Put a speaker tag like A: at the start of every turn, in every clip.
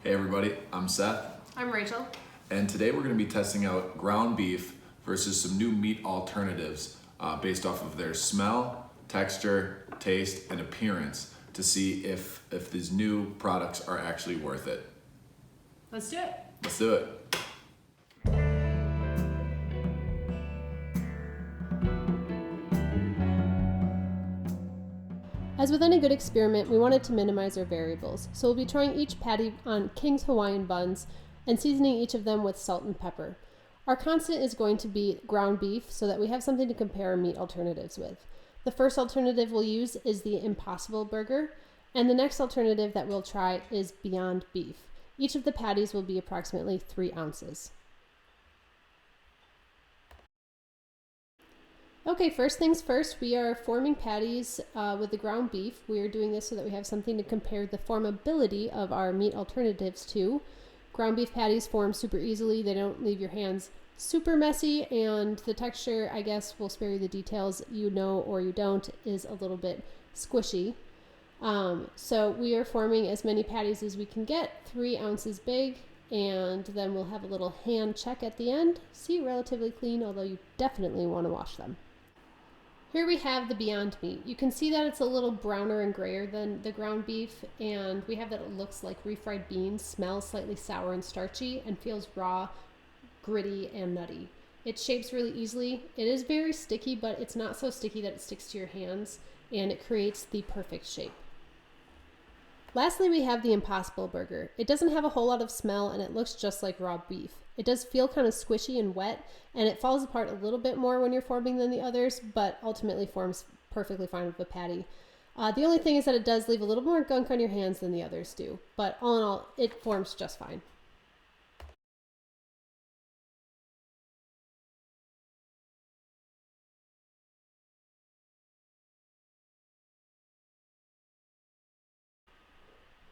A: Hey everybody, I'm Seth,
B: I'm Rachel.
A: and today we're going to be testing out ground beef versus some new meat alternatives based off of their smell, texture, taste, and appearance to see if these new products are actually worth it.
B: Let's do it.
A: Let's do it.
C: As with any good experiment, we wanted to minimize our variables, so we'll be trying each patty on King's Hawaiian buns and seasoning each of them with salt and pepper. Our constant is going to be ground beef so that we have something to compare our meat alternatives with. The first alternative we'll use is the Impossible Burger, and the next alternative that we'll try is Beyond Beef. Each of the patties will be approximately 3 ounces. Okay, first things first, we are forming patties with the ground beef. We are doing this so that we have something to compare the formability of our meat alternatives to. Ground beef patties form super easily. They don't leave your hands super messy, and the texture, I guess we'll spare you the details, you know or you don't, is a little bit squishy. So we are forming as many patties as we can get, 3 ounces big, and then we'll have a little hand check at the end. See, relatively clean, although you definitely want to wash them. Here we have the Beyond Meat. You can see that it's a little browner and grayer than the ground beef, and we have that it looks like refried beans, smells slightly sour and starchy, and feels raw, gritty, and nutty. It shapes really easily. It is very sticky, but it's not so sticky that it sticks to your hands, and it creates the perfect shape. Lastly, we have the Impossible Burger. It doesn't have a whole lot of smell, and it looks just like raw beef. It does feel kind of squishy and wet, and it falls apart a little bit more when you're forming than the others, but ultimately forms perfectly fine with the patty. The only thing is that it does leave a little more gunk on your hands than the others do, but all in all, it forms just fine.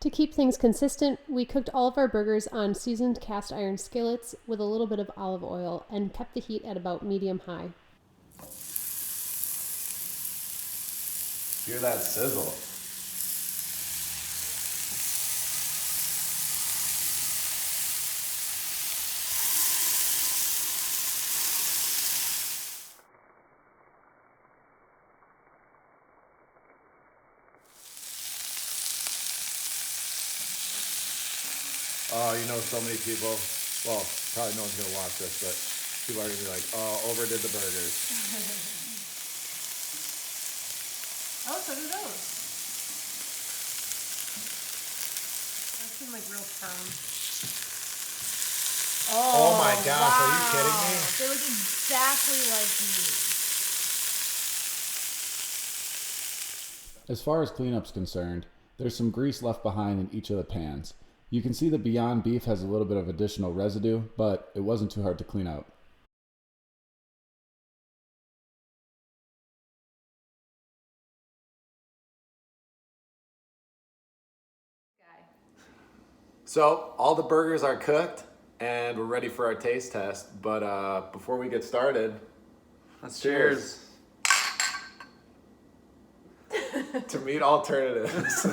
C: To keep things consistent, we cooked all of our burgers on seasoned cast iron skillets with a little bit of olive oil and kept the heat at about medium-high.
A: Hear that sizzle? Oh, you know, so many people, well, probably no one's going to watch this, but people are going to be like, oh, overdid the burgers.
B: Oh, so do those. Those seem like real firm.
A: Oh my gosh, are you kidding me?
B: They look exactly like meat.
D: As far as cleanup's concerned, there's some grease left behind in each of the pans. You can see the Beyond Beef has a little bit of additional residue, but it wasn't too hard to clean out.
A: So all the burgers are cooked and we're ready for our taste test. But before we get started,
E: Let's cheers.
A: to meat alternatives.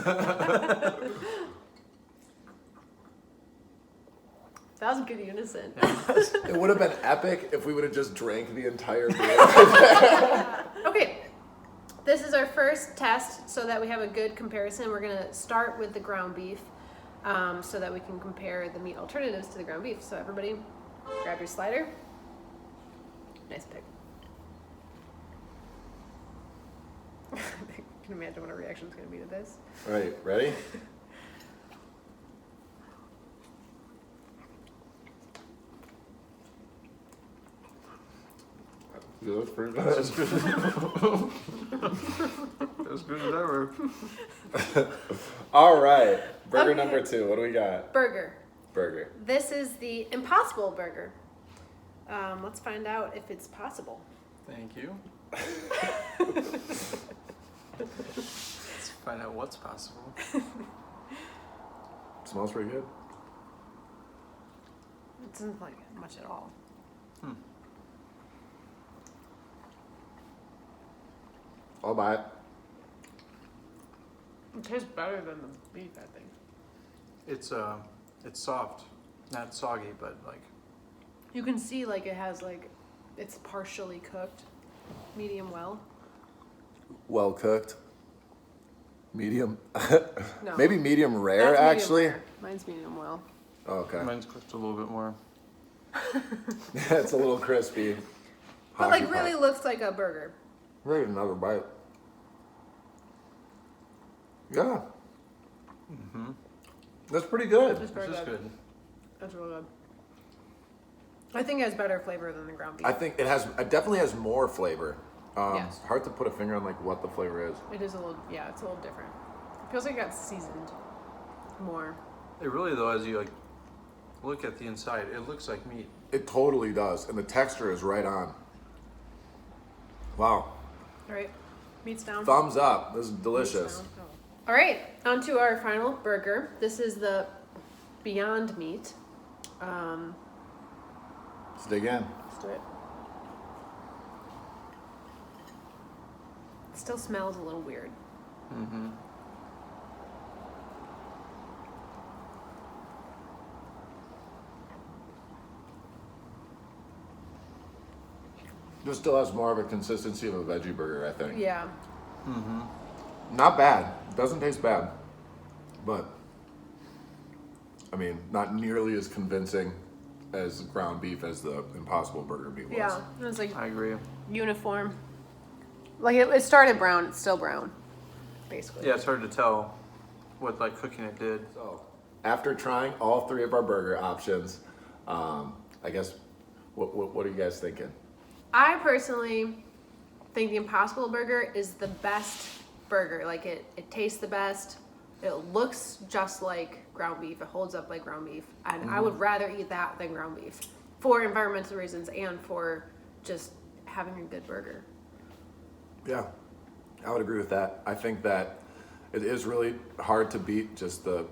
B: That was good unison.
A: It would have been epic if we would have just drank the entire beer.
B: Okay, this is our first test so that we have a good comparison. We're gonna start with the ground beef so that we can compare the meat alternatives to the ground beef. So everybody, grab your slider. Nice pick. I can imagine what our reaction is gonna be to this.
A: All right, ready? Yeah, that's pretty good.
E: As good as ever.
A: All right, burger
B: Okay.
A: number 2. What do we got?
B: Burger.
A: Burger.
B: This is the Impossible Burger. Let's find out if it's possible.
E: Thank you. Let's find out what's possible.
A: Smells pretty good.
B: It doesn't like much at all.
A: I'll buy it.
B: It tastes better than the beef, I think.
E: It's It's soft, not soggy, but like
B: You can see like it has like, it's partially cooked, medium well.
A: Well cooked. Medium.
B: No.
A: Maybe medium rare,
B: That's medium
A: actually.
B: rare. Mine's medium well.
A: Okay.
E: mine's cooked a little bit more.
A: It's a little crispy.
B: But like
A: Hockey
B: really
A: puck.
B: looks like a burger.
A: Ready another bite. Yeah. That's pretty good.
B: It's very
E: This is
B: good.
E: good.
B: That's real good. I think it has better flavor than the ground beef.
A: I think it definitely has more flavor.
B: Yes.
A: Hard to put a finger on like what the flavor is.
B: It is a little, yeah, it's a little different. It feels like it got seasoned more.
E: It really though, as you like look at the inside, it looks like meat.
A: It totally does, and the texture is right on. Wow.
B: All right, meat's down.
A: Thumbs up. This is
B: Meat's
A: delicious.
B: down. Oh. All right, on to our final burger. This is the Beyond Meat.
A: Let's dig in.
B: Let's do it. It still smells a little weird.
E: Mm-hmm.
A: This still has more of a consistency of a veggie burger, I think.
B: Yeah.
A: Not bad. Doesn't taste bad. But, I mean, not nearly as convincing as ground beef as the Impossible Burger meat was.
B: Yeah, it was like
E: I agree.
B: uniform. Like it started brown, it's still brown, basically.
E: Yeah, it's hard to tell what like cooking it did.
A: So, after trying all three of our burger options, I guess, what are you guys thinking?
B: I personally think the Impossible Burger is the best burger. Like it tastes the best. It looks just like ground beef. It holds up like ground beef. And I would rather eat that than ground beef for environmental reasons and for just having a good burger.
A: Yeah, I would agree with that. I think that it is really hard to beat just the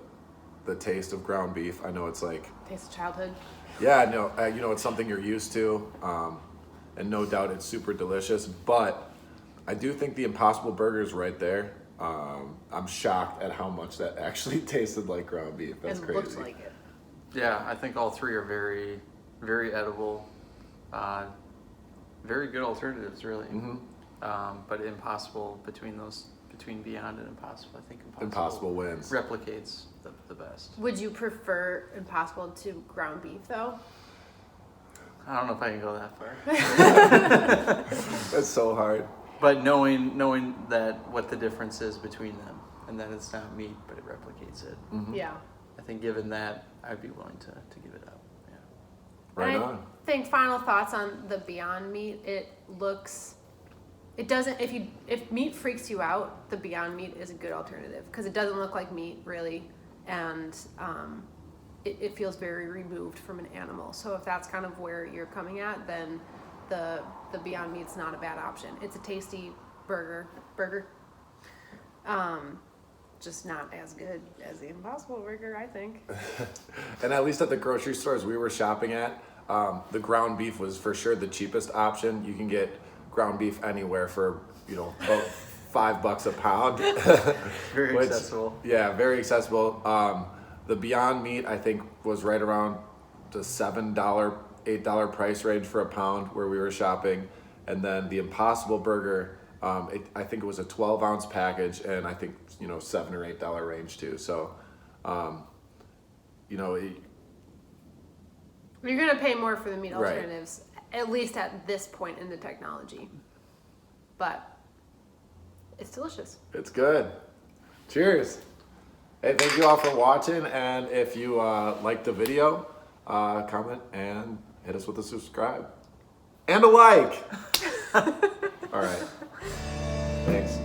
A: taste of ground beef. I know it's like,
B: Taste of childhood.
A: yeah, no, you know, it's something you're used to, and no doubt it's super delicious. But I do think the Impossible Burger is right there. I'm shocked at how much that actually tasted like ground beef. That's
B: and
A: crazy.
B: looks like it.
E: Yeah, I think all three are very, very edible. Very good alternatives, really. But Impossible between Beyond and Impossible, I think
A: Impossible wins.
E: replicates the best.
B: Would you prefer Impossible to ground beef though?
E: I don't know if I can go that far.
A: That's so hard.
E: But knowing that what the difference is between them, and that it's not meat, but it replicates it.
B: Yeah.
E: I think given that, I'd be willing to give it up. Yeah.
A: Right
B: And
A: on.
B: I think final thoughts on the Beyond Meat. It doesn't. If meat freaks you out, the Beyond Meat is a good alternative because it doesn't look like meat really, and it feels very removed from an animal. So if that's kind of where you're coming at, then the Beyond Meat's not a bad option. It's a tasty burger. Just not as good as the Impossible Burger, I think.
A: And at least at the grocery stores we were shopping at, the ground beef was for sure the cheapest option. You can get ground beef anywhere for, about $5 a pound.
E: Very
A: Which-
E: accessible.
A: Yeah, very accessible. The Beyond Meat, I think, was right around the $7, $8 price range for a pound where we were shopping. And then the Impossible Burger, I think it was a 12-ounce package, and I think, $7 or $8 range too. So,
B: You're gonna pay more for the meat
A: Right.
B: alternatives, at least at this point in the technology. But it's delicious.
A: it's good. Cheers. Hey, thank you all for watching. And if you liked the video, comment and hit us with a subscribe. And a like. All right. Thanks.